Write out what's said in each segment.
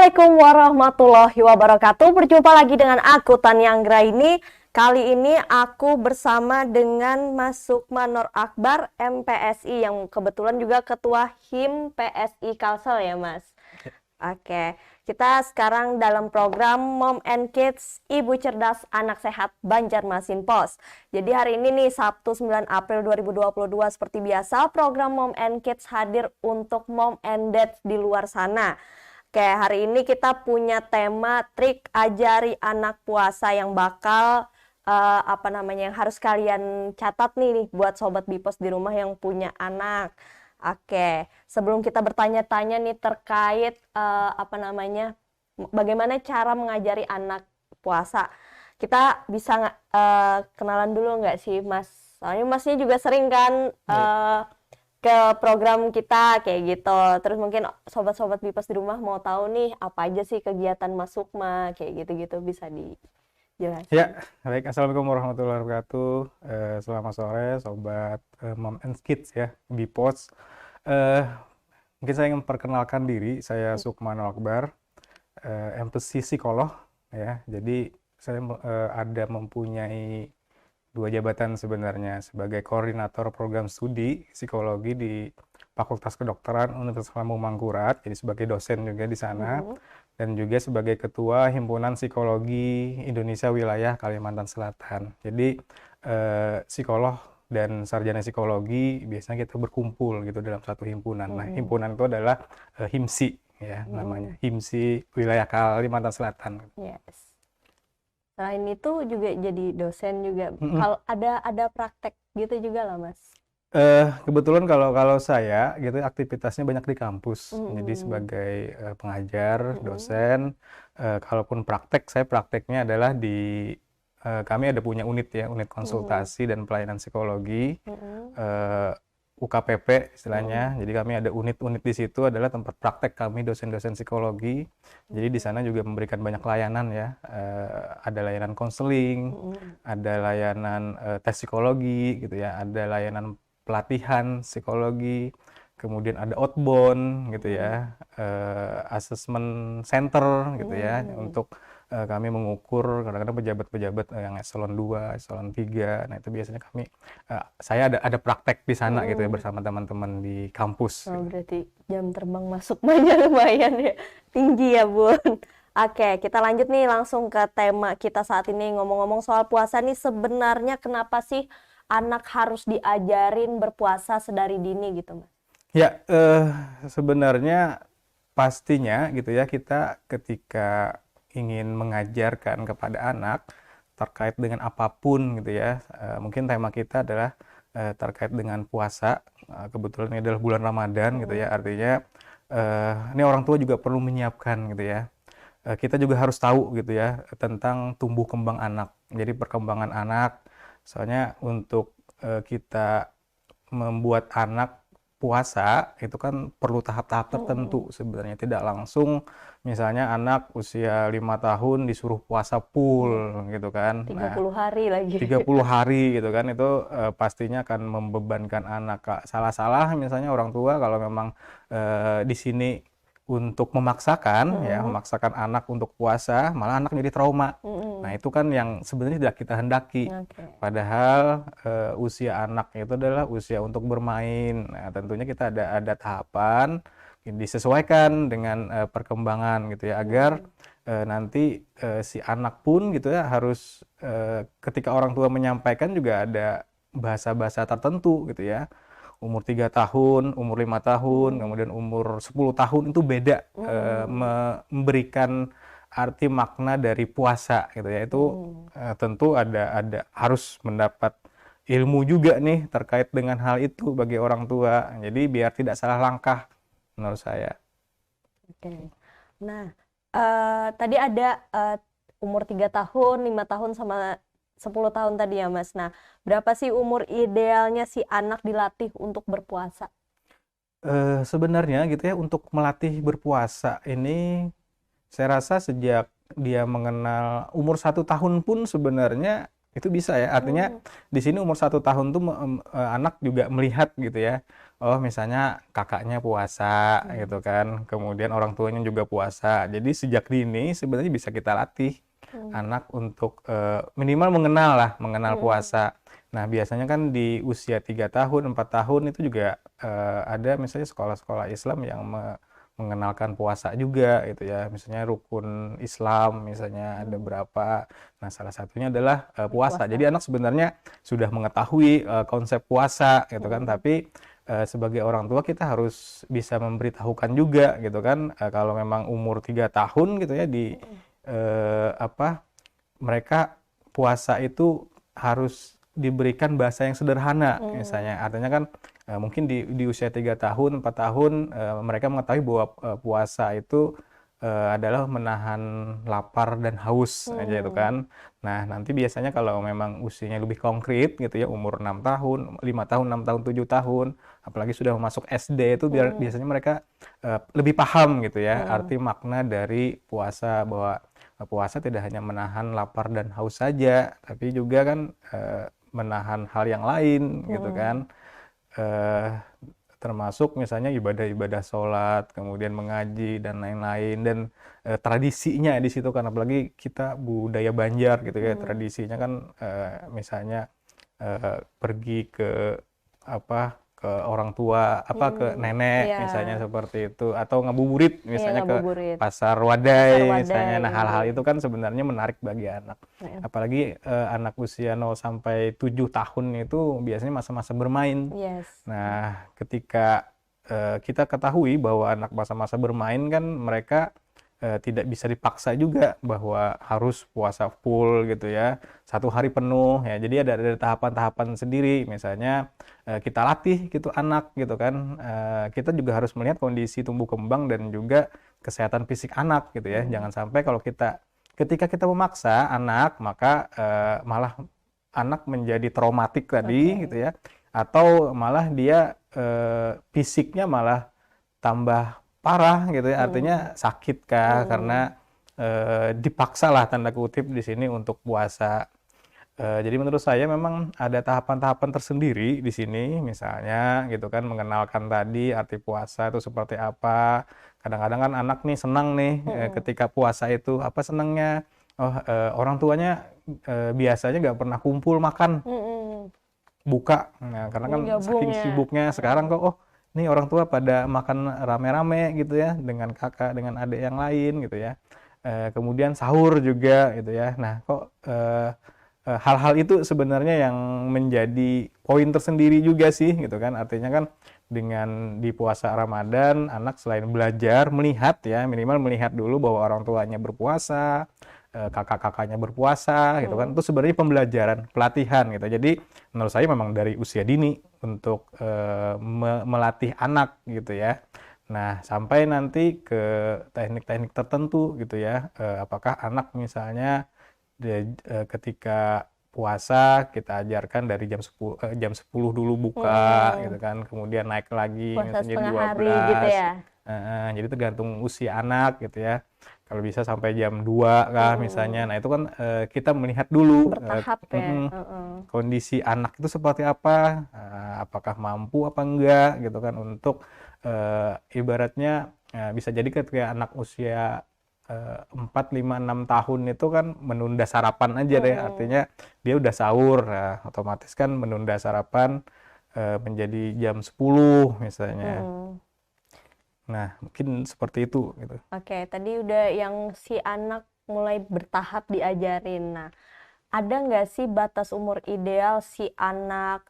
Assalamualaikum warahmatullahi wabarakatuh. Berjumpa lagi dengan aku Tania Anggraini. Kali ini aku bersama dengan Mas Sukman Nur Akbar MPSI yang kebetulan juga Ketua HIM PSI Kalsel ya Mas. Oke, kita sekarang dalam program Mom and Kids Ibu Cerdas Anak Sehat Banjarmasin Pos. Jadi hari ini nih Sabtu 9 April 2022 seperti biasa program Mom and Kids hadir untuk mom and dad di luar sana. Oke, hari ini kita punya tema trik ajari anak puasa yang bakal yang harus kalian catat nih buat sobat Bipos di rumah yang punya anak. Oke, sebelum kita bertanya-tanya nih terkait bagaimana cara mengajari anak puasa, kita bisa kenalan dulu nggak sih Mas? Soalnya Masnya juga sering kan ke program kita kayak gitu. Terus mungkin sobat-sobat Bipos di rumah mau tahu nih apa aja sih kegiatan Mas Sukma kayak gitu-gitu, bisa dijelasin. Ya, baik. Assalamualaikum warahmatullahi wabarakatuh. Selamat sore, sobat Mom and Kids ya, Bipos. Mungkin saya ingin memperkenalkan diri, saya Sukman Nur Akbar, MPSI psikolog ya. Jadi saya mempunyai dua jabatan sebenarnya sebagai koordinator program studi psikologi di Fakultas Kedokteran Universitas Lambung Mangkurat, jadi sebagai dosen juga di sana, dan juga sebagai Ketua Himpunan Psikologi Indonesia Wilayah Kalimantan Selatan. Jadi psikolog dan sarjana psikologi biasanya kita berkumpul gitu dalam satu himpunan. Nah, himpunan itu adalah HIMSI ya, namanya HIMSI Wilayah Kalimantan Selatan. Yes. Selain itu juga jadi dosen juga. Kalau ada praktek gitu juga lah Mas. Kebetulan kalau saya gitu aktivitasnya banyak di kampus. Jadi sebagai pengajar, dosen, kalaupun praktek, saya prakteknya adalah di kami ada punya unit ya, unit konsultasi dan pelayanan psikologi, UKPP istilahnya. Jadi kami ada unit-unit di situ adalah tempat praktek kami dosen-dosen psikologi. Jadi di sana juga memberikan banyak layanan ya. Ada layanan konseling, ada layanan tes psikologi gitu ya, ada layanan pelatihan psikologi, kemudian ada outbound gitu ya, assessment center gitu ya, untuk kami mengukur kadang-kadang pejabat-pejabat yang eselon 2, eselon 3. Nah, itu biasanya saya ada praktek di sana gitu ya bersama teman-teman di kampus. Oh, berarti jam terbang masuk banyak lumayan ya. Tinggi ya, Bun. Oke, kita lanjut nih langsung ke tema kita saat ini. Ngomong-ngomong soal puasa nih, sebenarnya kenapa sih anak harus diajarin berpuasa sedari dini gitu, Mas? Ya, sebenarnya pastinya gitu ya, kita ketika ingin mengajarkan kepada anak terkait dengan apapun gitu ya, mungkin tema kita adalah terkait dengan puasa. Kebetulan ini adalah bulan Ramadan gitu ya, artinya ini orang tua juga perlu menyiapkan gitu ya. Kita juga harus tahu gitu ya tentang tumbuh kembang anak. Jadi perkembangan anak, soalnya untuk kita membuat anak puasa itu kan perlu tahap-tahap tertentu sebenarnya, tidak langsung misalnya anak usia 5 tahun disuruh puasa full gitu kan. 30 hari lagi. 30 hari gitu kan, itu pastinya akan membebankan anak. Salah-salah misalnya orang tua kalau memang di sini untuk memaksakan ya, memaksakan anak untuk puasa, malah anak jadi trauma. Nah, itu kan yang sebenarnya tidak kita hendaki. Padahal usia anak itu adalah usia untuk bermain. Nah, tentunya kita ada tahapan disesuaikan dengan perkembangan gitu ya, agar nanti si anak pun gitu ya harus ketika orang tua menyampaikan juga ada bahasa-bahasa tertentu gitu ya. Umur 3 tahun, umur 5 tahun, kemudian umur 10 tahun itu beda memberikan arti makna dari puasa gitu ya. Itu tentu ada harus mendapat ilmu juga nih terkait dengan hal itu bagi orang tua. Jadi biar tidak salah langkah menurut saya. Oke. Nah, tadi ada umur 3 tahun, 5 tahun sama 10 tahun tadi ya Mas. Nah, berapa sih umur idealnya si anak dilatih untuk berpuasa? Sebenarnya gitu ya, untuk melatih berpuasa ini saya rasa sejak dia mengenal umur 1 tahun pun sebenarnya Itu bisa ya, artinya di sini umur 1 tahun tuh anak juga melihat gitu ya. Oh, misalnya kakaknya puasa gitu kan, kemudian orang tuanya juga puasa. Jadi sejak dini sebenarnya bisa kita latih anak untuk minimal mengenal puasa. Nah, biasanya kan di usia 3 tahun, 4 tahun itu juga ada misalnya sekolah-sekolah Islam yang mengenalkan puasa juga gitu ya. Misalnya rukun Islam, misalnya ada berapa. Nah, salah satunya adalah puasa. Puasa. Jadi anak sebenarnya sudah mengetahui konsep puasa gitu kan, tapi sebagai orang tua kita harus bisa memberitahukan juga gitu kan, kalau memang umur 3 tahun gitu ya apa mereka puasa itu harus diberikan bahasa yang sederhana misalnya. Artinya kan mungkin di usia 3 tahun, 4 tahun mereka mengetahui bahwa puasa itu adalah menahan lapar dan haus aja itu kan. Nah, nanti biasanya kalau memang usianya lebih konkret gitu ya, umur 6 tahun, 5 tahun, 6 tahun, 7 tahun, apalagi sudah masuk SD itu biasanya mereka lebih paham gitu ya arti makna dari puasa, bahwa puasa tidak hanya menahan lapar dan haus saja, tapi juga kan menahan hal yang lain gitu kan. Eh, Termasuk misalnya ibadah-ibadah sholat, kemudian mengaji dan lain-lain, dan tradisinya di situ kan, apalagi kita budaya Banjar gitu ya, tradisinya kan misalnya pergi ke apa ke orang tua, ke nenek Iya. misalnya seperti itu, atau ngabuburit Iya, misalnya ke ngabuburit. pasar Pasar Wadai Wadai, misalnya. Nah, hal-hal iya. itu kan sebenarnya menarik bagi anak. Apalagi anak usia 0 sampai 7 tahun itu biasanya masa-masa bermain. Yes. Nah, ketika kita ketahui bahwa anak masa-masa bermain kan mereka tidak bisa dipaksa juga bahwa harus puasa full gitu ya, 1 hari penuh ya. Jadi ada tahapan-tahapan sendiri. Misalnya kita latih gitu anak gitu kan. Kita juga harus melihat kondisi tumbuh kembang dan juga kesehatan fisik anak gitu ya. Jangan sampai kalau ketika kita memaksa anak, maka malah anak menjadi traumatik tadi gitu ya, atau malah dia fisiknya malah tambah parah gitu ya, artinya sakit kah karena dipaksa lah tanda kutip di sini untuk puasa. Jadi menurut saya memang ada tahapan-tahapan tersendiri di sini, misalnya gitu kan, mengenalkan tadi arti puasa itu seperti apa. Kadang-kadang kan anak nih senang nih ketika puasa itu, apa senangnya? Oh, orang tuanya biasanya nggak pernah kumpul makan buka. Nah, karena kan Gabung saking ya. sibuknya sekarang kok, oh nih orang tua pada makan rame-rame gitu ya, dengan kakak, dengan adik yang lain gitu ya. Kemudian sahur juga gitu ya. Nah, kok hal-hal itu sebenarnya yang menjadi poin tersendiri juga sih gitu kan. Artinya kan dengan di puasa Ramadan, anak selain belajar, melihat ya, minimal melihat dulu bahwa orang tuanya berpuasa, kakak-kakaknya berpuasa gitu kan. Itu sebenarnya pembelajaran, pelatihan gitu. Jadi menurut saya memang dari usia dini untuk melatih anak gitu ya. Nah, sampai nanti ke teknik-teknik tertentu gitu ya. Apakah anak misalnya ketika puasa kita ajarkan dari jam 10 dulu buka gitu kan, kemudian naik lagi Puasa misalnya setengah hari gitu 12. ya. Jadi tergantung usia anak gitu ya. Kalau bisa sampai jam 2 kah misalnya. Nah, itu kan kita melihat dulu Bertahap ya. kondisi anak itu seperti apa, apakah mampu apa enggak gitu kan, untuk ibaratnya bisa jadi ketika anak usia 4, 5, 6 tahun itu kan menunda sarapan aja deh, artinya dia udah sahur, nah, otomatis kan menunda sarapan menjadi jam 10 misalnya. Nah, mungkin seperti itu gitu. Oke, tadi udah yang si anak mulai bertahap diajarin. Nah, ada nggak sih batas umur ideal si anak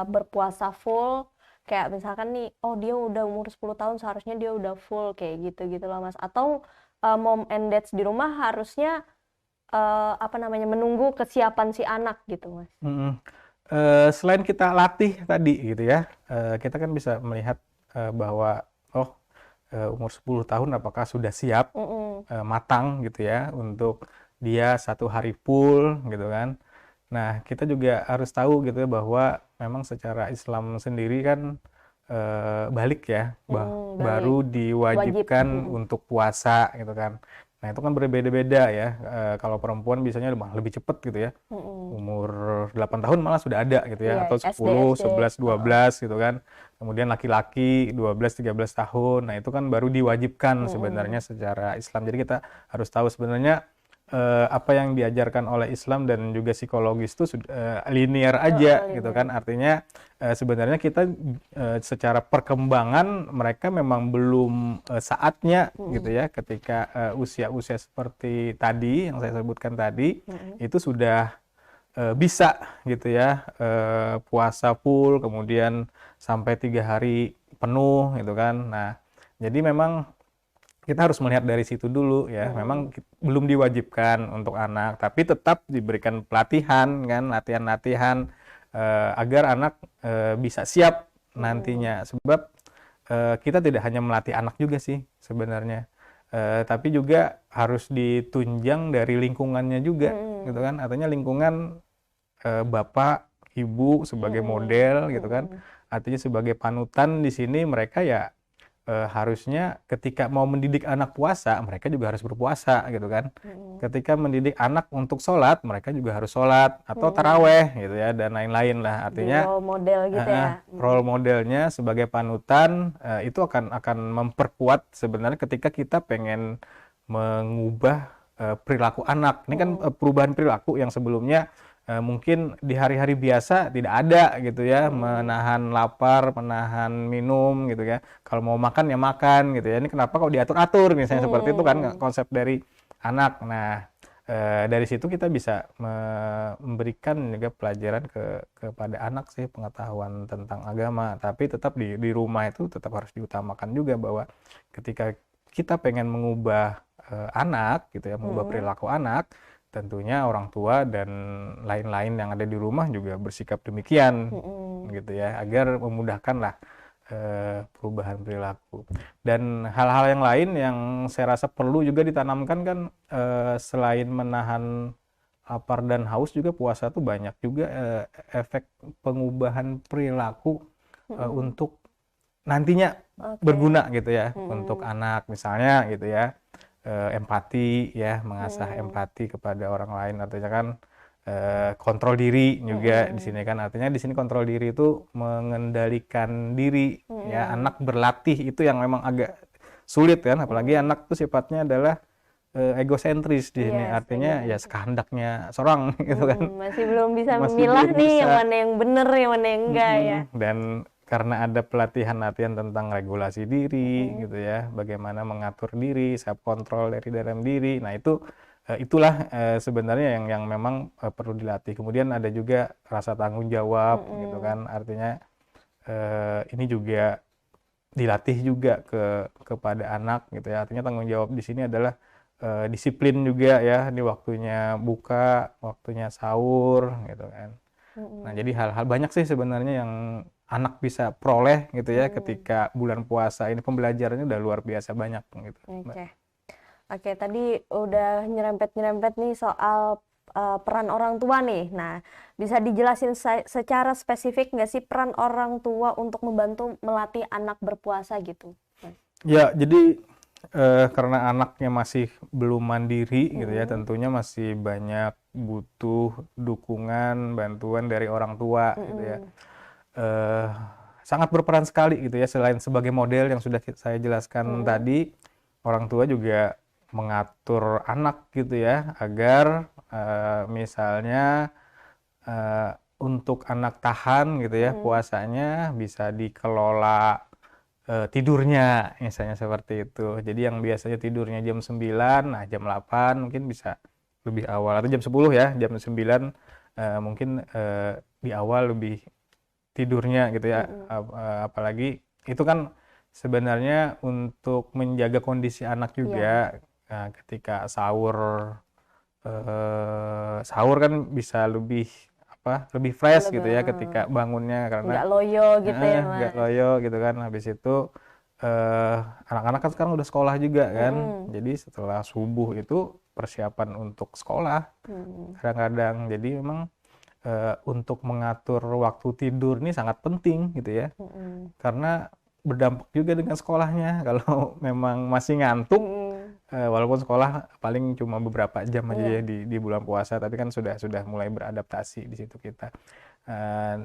berpuasa full? Kayak misalkan nih, oh dia udah umur 10 tahun seharusnya dia udah full kayak gitu-gitu loh Mas. Atau mom and dads di rumah harusnya menunggu kesiapan si anak gitu Mas. Selain kita latih tadi gitu ya, kita kan bisa melihat bahwa umur 10 tahun apakah sudah siap, matang gitu ya, untuk dia 1 hari full gitu kan. Nah, kita juga harus tahu gitu ya bahwa memang secara Islam sendiri kan balik ya, Balik. baru diwajibkan untuk puasa gitu kan. Nah, itu kan berbeda-beda ya. Kalau perempuan biasanya lebih cepat gitu ya. Mm-mm. Umur 8 tahun malah sudah ada gitu Iya, ya, atau SD 10, SD. 11, Heeh. 12 gitu kan. Kemudian laki-laki 12, 13 tahun. Nah, itu kan baru diwajibkan sebenarnya Mm-mm. secara Islam. Jadi kita harus tahu sebenarnya apa yang diajarkan oleh Islam dan juga psikologis itu linear aja gitu Linear. kan. Artinya sebenarnya kita secara perkembangan mereka memang belum saatnya gitu Mm-mm. ya, ketika usia-usia seperti tadi yang saya sebutkan tadi Mm-mm. itu sudah bisa gitu ya, puasa full kemudian sampai 3 hari penuh gitu kan. Nah, jadi memang kita harus melihat dari situ dulu ya. Mm-mm. Memang belum diwajibkan untuk anak, tapi tetap diberikan pelatihan kan, latihan-latihan agar anak bisa siap Mm-mm. nantinya. Sebab kita tidak hanya melatih anak juga sih sebenarnya, tapi juga harus ditunjang dari lingkungannya juga gitu Mm-mm. kan. Artinya lingkungan, bapak, ibu sebagai Mm-mm. model gitu kan. Mm-mm. Artinya sebagai panutan di sini mereka ya harusnya ketika mau mendidik anak puasa, mereka juga harus berpuasa gitu kan. Mm-mm. Ketika mendidik anak untuk sholat, mereka juga harus sholat atau Mm-mm. taraweh gitu ya dan lain-lain lah. Di Artinya role model gitu ya. role Mm-mm. modelnya sebagai panutan itu akan memperkuat sebenarnya ketika kita pengen mengubah perilaku anak. Ini kan Mm-mm. perubahan perilaku yang sebelumnya mungkin di hari-hari biasa tidak ada gitu ya, Mm-mm. menahan lapar, menahan minum gitu ya. Kalau mau makan ya makan gitu ya. Ini kenapa kok diatur-atur misalnya seperti itu kan Mm-mm. konsep dari anak. Nah, dari situ kita bisa memberikan juga pelajaran kepada anak sih, pengetahuan tentang agama. Tapi tetap di rumah itu tetap harus diutamakan juga bahwa ketika kita pengen mengubah anak gitu ya, mengubah Mm-mm. perilaku anak, tentunya orang tua dan lain-lain yang ada di rumah juga bersikap demikian Mm-mm. gitu ya, agar memudahkanlah perubahan perilaku. Dan hal-hal yang lain yang saya rasa perlu juga ditanamkan kan, selain menahan lapar dan haus, juga puasa tuh banyak juga efek pengubahan perilaku Mm-mm. untuk nantinya Oke. berguna gitu ya untuk Mm-mm. anak misalnya gitu ya. Empati ya, mengasah Mm-mm. empati kepada orang lain, artinya kan kontrol diri juga di Mm-mm. sini kan. Artinya di sini kontrol diri itu mengendalikan diri ya. Mm-mm. Anak berlatih itu yang memang agak sulit kan, apalagi Mm-mm. anak itu sifatnya adalah egosentris di sini. Yes, Artinya ya egosentris. sekehendaknya seorang gitu kan. Mm-mm. Masih belum bisa Masih memilah belum nih yang bisa. mana yang bener, yang mana yang enggak ya. Dan karena ada pelatihan-latihan tentang regulasi diri Mm-mm. gitu ya, bagaimana mengatur diri, self control dari dalam diri. Nah, itulah sebenarnya yang memang perlu dilatih. Kemudian ada juga rasa tanggung jawab gitu Mm-mm. kan. Artinya ini juga dilatih juga kepada anak gitu ya. Artinya tanggung jawab di sini adalah disiplin juga ya, di waktunya buka, waktunya sahur gitu kan. Nah, Mm-mm. jadi hal-hal banyak sih sebenarnya yang anak bisa peroleh gitu ya Mm-mm. ketika bulan puasa ini. Pembelajarannya udah luar biasa banyak gitu, Mbak. Oke. Oke, tadi udah nyerempet-nyerempet nih soal peran orang tua nih. Nah, bisa dijelasin secara spesifik nggak sih peran orang tua untuk membantu melatih anak berpuasa gitu, Mas? Ya, jadi karena anaknya masih belum mandiri gitu ya, Mm-mm. tentunya masih banyak butuh dukungan, bantuan dari orang tua gitu ya. Mm-mm. Eh, Sangat berperan sekali gitu ya, selain sebagai model yang sudah saya jelaskan Mm-mm. tadi, orang tua juga mengatur anak gitu ya, agar misalnya eh, untuk anak tahan gitu ya Mm-mm. puasanya, bisa dikelola tidurnya misalnya seperti itu. Jadi yang biasanya tidurnya jam 9, nah jam 8 mungkin bisa lebih awal, atau jam 10 ya, jam 9 mungkin di awal lebih tidurnya gitu ya. Mm-mm. Apalagi itu kan sebenarnya untuk menjaga kondisi anak Iya, juga. Ketika sahur kan bisa lebih fresh gitu ya ketika bangunnya, karena nggak loyo gitu ya, nggak Mas. loyo gitu kan. Habis itu eh, anak-anak kan sekarang udah sekolah juga kan, Mm-mm. jadi setelah subuh itu persiapan untuk sekolah Mm-mm. kadang-kadang. Jadi memang untuk mengatur waktu tidur ini sangat penting gitu ya, Mm-mm. karena berdampak juga dengan sekolahnya. Kalau memang masih ngantuk, Mm-mm. walaupun sekolah paling cuma beberapa jam aja Iya. ya di bulan puasa, tapi kan sudah mulai beradaptasi di situ kita. Eh,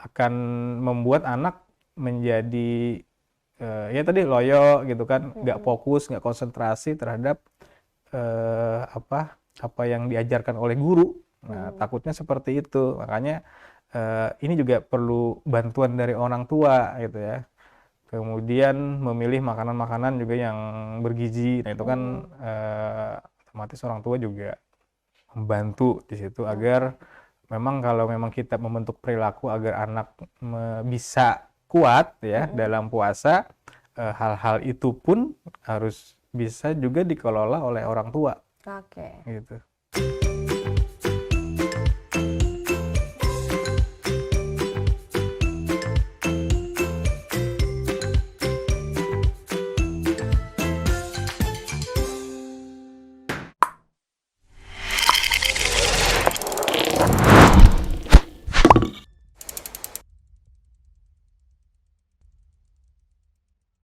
akan membuat anak menjadi ya tadi loyo gitu kan, nggak Mm-mm. fokus, nggak konsentrasi terhadap apa yang diajarkan oleh guru. Nah, Mm-mm. takutnya seperti itu. Makanya ini juga perlu bantuan dari orang tua gitu ya. Kemudian memilih makanan-makanan juga yang bergizi. Nah, itu kan Mm-mm. otomatis orang tua juga membantu di situ Oke. agar memang kalau memang kita membentuk perilaku agar anak bisa kuat ya Mm-mm. dalam puasa, hal-hal itu pun harus bisa juga dikelola oleh orang tua Oke. gitu.